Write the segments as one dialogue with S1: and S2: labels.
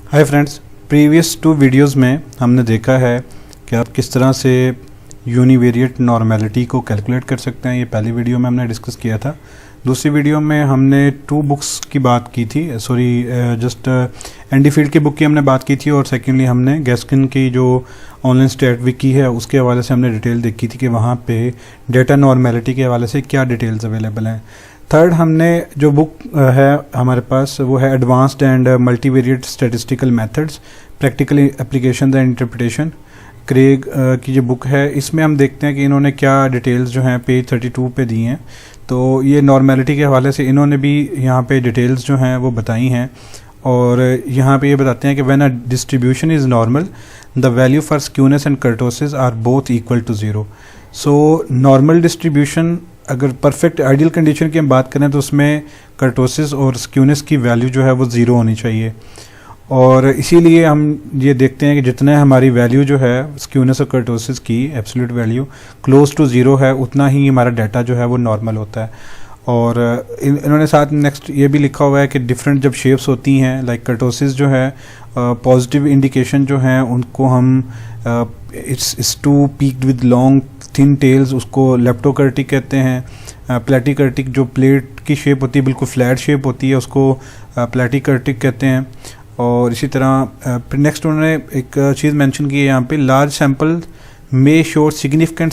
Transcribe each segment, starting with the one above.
S1: Hi friends, previous 2 videos में हमने देखा है कि आप किस तरह से यूनिवेरिएट नॉर्मेलिटी को कैलकुलेट कर सकते हैं। ये पहली वीडियो में हमने डिस्कस किया था। दूसरी वीडियो में हमने 2 बुक्स की बात की थी, जस्ट एंडी फील्ड की बुक की हमने बात की थी, और सेकेंडली हमने गैस्किन की जो ऑनलाइन स्टैट विकी है उसके हवाले से हमने डिटेल देखी थी कि वहाँ पे डेटा नॉर्मेलिटी के हवाले से क्या डिटेल्स अवेलेबल हैं। थर्ड, हमने जो बुक है हमारे पास वो है advanced and multivariate statistical methods, practical application and interpretation, Craig की जो बुक है। इसमें हम देखते हैं कि इन्होंने क्या डिटेल्स जो हैं पेज 32 पे दी हैं। तो ये नॉर्मेलिटी के हवाले से इन्होंने भी यहाँ पे डिटेल्स जो हैं वो बताई हैं, और यहाँ पे ये बताते हैं कि when a distribution is normal the value for skewness and kurtosis are both equal to 0। So normal distribution, अगर परफेक्ट आइडियल कंडीशन की हम बात करें तो उसमें कर्टोसिस और स्क्यूनेस की वैल्यू जो है वो 0 होनी चाहिए, और इसीलिए हम ये देखते हैं कि जितने हमारी वैल्यू जो है स्क्यूनेस और कर्टोसिस की एब्सोल्यूट वैल्यू क्लोज टू 0 है, उतना ही हमारा डाटा जो है वो नॉर्मल होता है। और इन्होंने साथ नेक्स्ट ये भी लिखा हुआ है कि डिफरेंट जब शेप्स होती हैं, लाइक कर्टोसिस जो है पॉजिटिव इंडिकेशन जो है उनको हम it's too peaked with long thin tails, उसको लेप्टोकर्टिक कहते हैं। प्लेटिकर्टिक जो प्लेट की शेप होती है, बिल्कुल फ्लैट शेप होती है, उसको प्लेटिकर्टिक कहते हैं। और इसी तरह नेक्स्ट उन्होंने एक चीज़ मेंशन की है यहाँ पे, large sample may show significant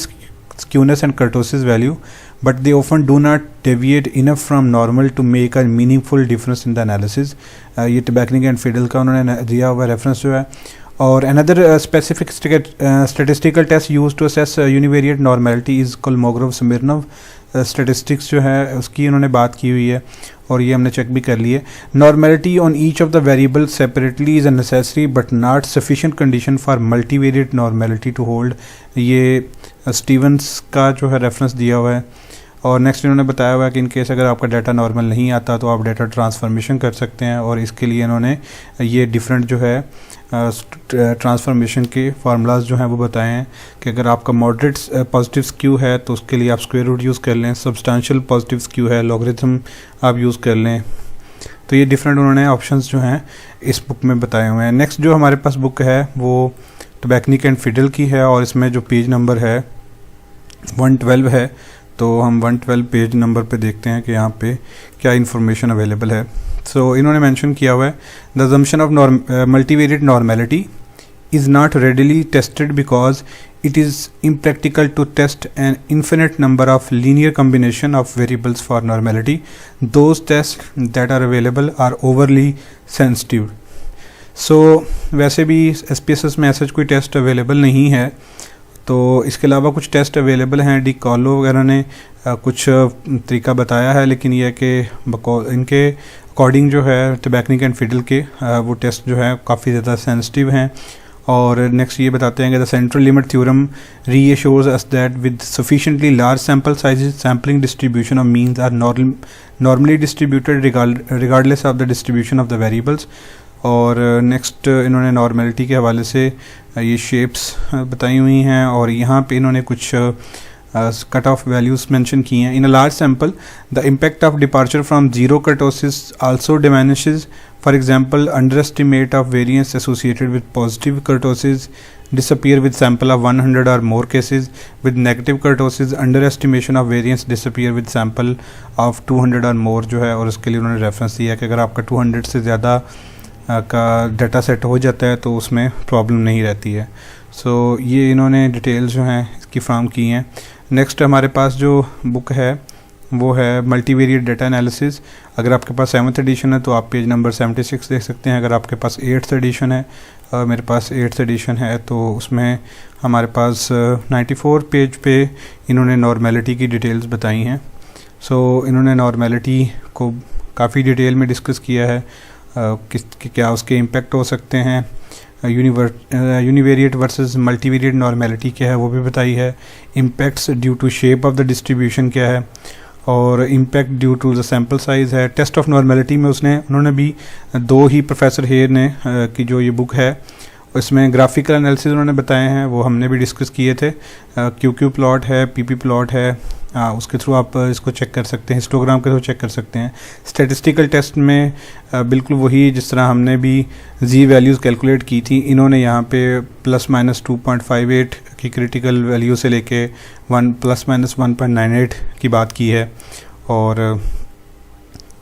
S1: skewness and kurtosis value but they often do not deviate enough from normal to make a meaningful difference in the analysis. ये टबैकनिक एंड फिडल का उन्होंने दिया हुआ रेफरेंस जो है। और another specific statistical test used to assess univariate normality is Kolmogorov-Smirnov statistics जो है उसकी उन्होंने बात की हुई है, और ये हमने चेक भी कर ली है। Normality on each of the variables separately is a necessary but not sufficient condition for multivariate normality to hold। ये स्टीवंस का जो है रेफरेंस दिया हुआ है। और नेक्स्ट इन्होंने बताया हुआ है कि इन केस अगर आपका डाटा नॉर्मल नहीं आता तो आप डाटा ट्रांसफॉर्मेशन कर सकते हैं, और इसके लिए इन्होंने ये डिफरेंट जो है ट्रांसफॉर्मेशन के फार्मूलाज जो हैं वो बताए हैं कि अगर आपका मॉडरेट पॉजिटिव स्क्यू है तो उसके लिए आप स्क्वायर रूट यूज़ कर लें, सब्सटेंशियल पॉजिटिव स्क्यू है लॉगरिथम आप यूज़ कर लें। तो ये डिफरेंट उन्होंने ऑप्शंस जो हैं इस बुक में बताए हुए हैं। नेक्स्ट जो हमारे पास बुक है वो टबैकनिक एंड फिडल की है, और इसमें जो पेज नंबर है 112 है। तो हम 112 पेज नंबर पे देखते हैं कि यहाँ पे क्या इन्फॉर्मेशन अवेलेबल है। सो इन्होंने मेंशन किया हुआ है, the assumption of multivariate normality is not readily tested because it is impractical to test an infinite number of linear combination of variables for normality. Those tests that are available are overly sensitive. So वैसे भी SPSS में ऐसा कोई test available नहीं है, तो इसके अलावा कुछ टेस्ट अवेलेबल हैं। डी कॉलो वगैरह ने कुछ तरीका बताया है, लेकिन यह है कि इनके अकॉर्डिंग जो है टबैकनिक एंड फिडल के वो टेस्ट जो है काफ़ी ज़्यादा सेंसिटिव हैं। और नेक्स्ट ये बताते हैं कि the central limit theorem reassures us that with sufficiently large sample sizes sampling distribution of means are normally distributed regardless of the distribution of the variables. और नेक्स्ट इन्होंने नॉर्मेलिटी के हवाले से ये शेप्स बताई हुई हैं, और यहाँ पे इन्होंने कुछ कट ऑफ वैल्यूज़ मेंशन की हैं। In a large sample the impact of departure from zero kurtosis also diminishes. For example underestimate of variance associated with positive kurtosis disappear with sample of 100 or more cases. With negative kurtosis underestimation of variance disappear with sample of 200 or more जो है, और उसके लिए उन्होंने reference दिया कि अगर आपका 200 से ज़्यादा का डाटा सेट हो जाता है तो उसमें प्रॉब्लम नहीं रहती है। सो ये इन्होंने डिटेल्स जो हैं इसकी फ्राहम की हैं। नेक्स्ट हमारे पास जो बुक है वो है मल्टीवेरिएट डाटा एनालिसिस। अगर आपके पास 7th एडिशन है तो आप पेज नंबर 76 देख सकते हैं। अगर आपके पास 8th एडिशन है, और मेरे पास 8th एडिशन है, तो उसमें हमारे पास 94 पेज पे इन्होंने नॉर्मेलिटी की डिटेल्स बताई हैं। सो इन्होंने नॉर्मेलिटी को काफ़ी डिटेल में डिस्कस किया है, क्या उसके इम्पेक्ट हो सकते हैं, यूनिवेरिएट वर्सेस मल्टीवेरिएट नॉर्मेलिटी क्या है वो भी बताई है, impacts due to shape of the distribution क्या है, और impact due to the sample size है। टेस्ट ऑफ नॉर्मेलिटी में उन्होंने भी 2 ही प्रोफेसर हेयर ने की जो ये बुक है उसमें ग्राफिकल एनालिसिस उन्होंने बताए हैं, वो हमने भी डिस्कस किए थे। QQ प्लॉट है, PP प्लॉट है, उसके थ्रू आप इसको चेक कर सकते हैं, हिस्टोग्राम के थ्रू चेक कर सकते हैं। स्टैटिस्टिकल टेस्ट में बिल्कुल वही जिस तरह हमने भी जी वैल्यूज़ कैलकुलेट की थी, इन्होंने यहाँ पे ±2.58 की क्रिटिकल वैल्यू से लेके ±1.98 की बात की है। और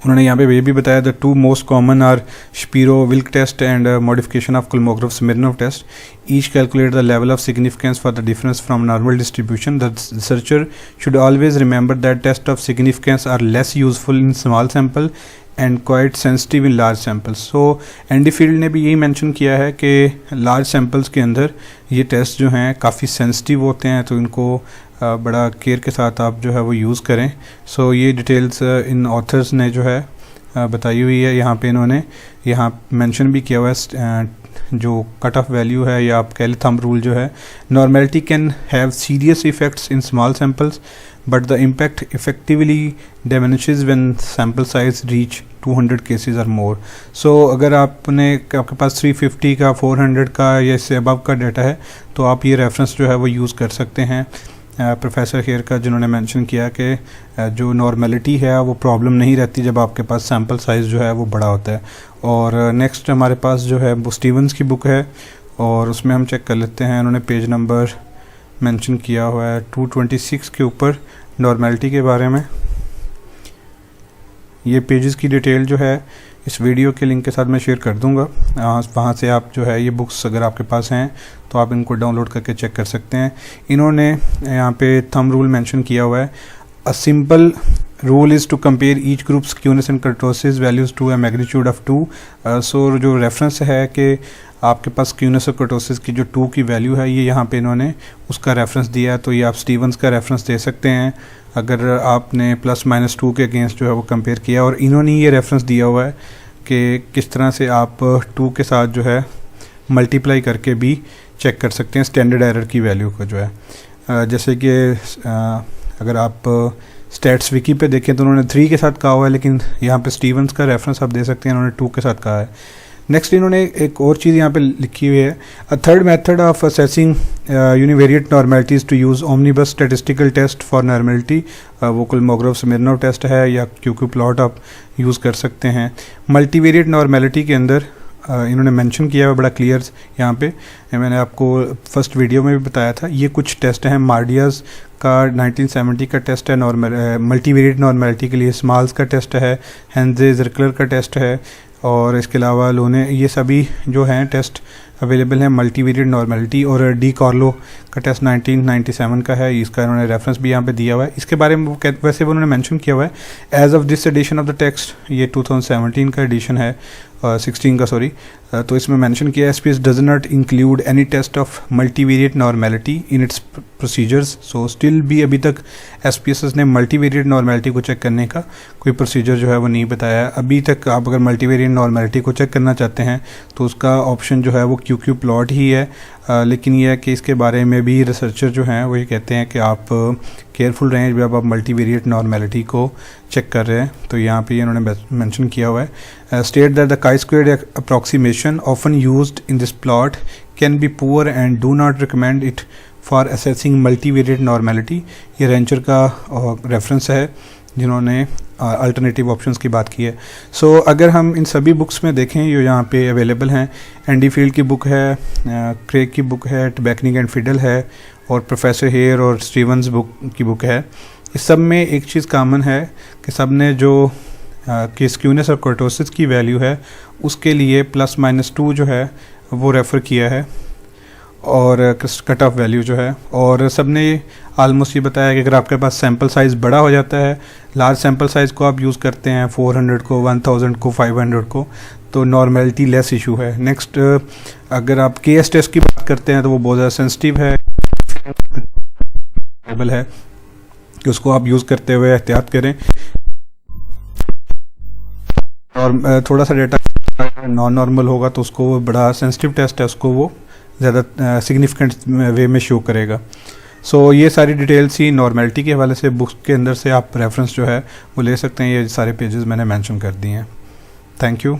S1: उन्होंने यहाँ पे ये भी बताया the two most common are Shapiro Wilk test and modification of Kolmogorov Smirnov test, each calculate the level of significance for the difference from normal distribution. The researcher should always remember that test of significance are less useful in small sample and quite sensitive in large samples. So Andy Field ने भी यही mention किया है कि large samples के अंदर ये test जो हैं काफ़ी सेंसिटिव होते हैं, तो इनको बड़ा केयर के साथ आप जो है वो यूज़ करें। सो ये डिटेल्स इन ऑथर्स ने जो है बताई हुई है। यहाँ पे इन्होंने यहाँ मेंशन भी किया हुआ है जो कट ऑफ वैल्यू है, या आप कह लें थंब रूल जो है, normality can have serious effects in small samples but the impact effectively diminishes when sample size reach 200 cases और मोर। सो अगर आपके पास 350 का, 400 का या इससे अबव का डाटा है, तो आप ये रेफरेंस जो है वो यूज़ कर सकते हैं प्रोफेसर हेयर का, जिन्होंने मेंशन किया कि जो नॉर्मेलिटी है वो प्रॉब्लम नहीं रहती जब आपके पास सैम्पल साइज़ जो है वो बड़ा होता है। और नेक्स्ट हमारे पास जो है वो स्टीवंस की बुक है, और उसमें हम चेक कर लेते हैं। उन्होंने पेज नंबर मेंशन किया हुआ है 226 के ऊपर नॉर्मेलिटी के बारे में। ये पेजेस की डिटेल जो है इस वीडियो के लिंक के साथ मैं शेयर कर दूंगा, वहाँ से आप जो है ये बुक्स अगर आपके पास हैं तो आप इनको डाउनलोड करके चेक कर सकते हैं। इन्होंने यहाँ पे थंब रूल मेंशन किया हुआ है, a simple rule is to compare each group skewness and kurtosis values to a magnitude of 2। So जो रेफरेंस है कि आपके पास स्क्यूनेस और कर्टोसिस की जो 2 की वैल्यू है, ये यहाँ पे इन्होंने उसका रेफरेंस दिया है, तो ये आप स्टीवंस का रेफरेंस दे सकते हैं अगर आपने ±2 के अगेंस्ट जो है वो कंपेयर किया। और इन्होंने ये रेफरेंस दिया हुआ है कि किस तरह से आप 2 के साथ जो है मल्टीप्लाई करके भी चेक कर सकते हैं स्टैंडर्ड एरर की वैल्यू को जो है। जैसे कि अगर आप स्टैट्स विकी पे देखें तो उन्होंने 3 के साथ कहा हुआ है, लेकिन यहाँ पे स्टीवंस का रेफरेंस आप दे सकते हैं, इन्होंने 2 के साथ कहा है। नेक्स्ट इन्होंने एक और चीज़ यहाँ पे लिखी हुई है, a third method of assessing univariate normalities to use omnibus statistical test for normality, वो कोलमोग्राफ-स्मिर्नोव टेस्ट है या क्यूक्यू प्लॉट आप यूज़ कर सकते हैं। मल्टीवेरिएट नॉर्मेलिटी के अंदर इन्होंने मेंशन किया है बड़ा क्लियर यहाँ पे, मैंने आपको फर्स्ट वीडियो में भी बताया था। ये कुछ टेस्ट हैं, मार्डियाज का 1970 का टेस्ट है मल्टीवेरिएट नॉर्मेलिटी के लिए, स्मॉल्स का टेस्ट है, हेंजे-ज़िरक्लर का टेस्ट है, और इसके अलावा लोने, ये सभी जो हैं टेस्ट अवेलेबल हैं मल्टीवेरिएट नॉर्मेलिटी। और डी कार्लो का टेस्ट 1997 का है, इसका इन्होंने रेफरेंस भी यहाँ पे दिया हुआ है। इसके बारे में वैसे उन्होंने मेंशन किया हुआ है as of this edition of the text, ये 2017 का एडिशन है, 16 का सॉरी। तो इसमें मेंशन किया SPSS does not include any test of multivariate normality in its procedures. So still भी अभी तक एसपीएस ने मल्टीवेरिएट नॉर्मेलिटी को चेक करने का कोई प्रोसीजर जो है वो नहीं बताया अभी तक। आप अगर मल्टीवेरिएट नॉर्मेलिटी को चेक करना चाहते हैं तो उसका ऑप्शन जो है वो क्यूक्यू प्लॉट ही है, लेकिन यह है कि इसके बारे में भी रिसर्चर जो हैं वो ये कहते हैं कि आप केयरफुल रहें जब आप मल्टीवेरिएट नॉर्मेलिटी को चेक कर रहे हैं। तो यहाँ पे इन्होंने मेंशन किया हुआ है, state that the chi-squared approximation often used in this plot can be poor and do not recommend it for assessing multivariate normality। ये रेंचर का रेफरेंस है जिन्होंने अल्टरनेटिव ऑप्शंस की बात की है। सो अगर हम इन सभी बुक्स में देखें जो यहाँ पे अवेलेबल हैं, एंडी फील्ड की बुक है, क्रेग की बुक है, टबैकनिक एंड फिडल है, और प्रोफेसर हेयर और स्टीवंस बुक की बुक है, इस सब में एक चीज़ कॉमन है कि सब ने जो कि स्क्यूनेस और कर्टोसिस की वैल्यू है उसके लिए ±2 जो है वो रेफ़र किया है, और कट ऑफ वैल्यू जो है, और सब ने आलमोस्ट ये बताया कि अगर आपके पास सैम्पल साइज़ बड़ा हो जाता है, लार्ज सैम्पल साइज़ को आप यूज़ करते हैं 400 को, 1000 को, 500 को, तो नॉर्मेलिटी लेस इशू है। नेक्स्ट अगर आप केएस टेस्ट की बात करते हैं तो वो बहुत ज़्यादा सेंसिटिव है कि उसको आप यूज़ करते हुए एहतियात करें, और थोड़ा सा डेटा नॉन नॉर्मल होगा तो उसको वो बड़ा सेंसिटिव टेस्ट है, उसको वो ज़्यादा सिग्निफिकेंट वे में शो करेगा। सो ये सारी डिटेल्स ही नॉर्मेलिटी के हवाले से बुक्स के अंदर से आप रेफरेंस जो है वो ले सकते हैं, ये सारे पेजेस मैंने मेंशन कर दिए हैं। Thank you.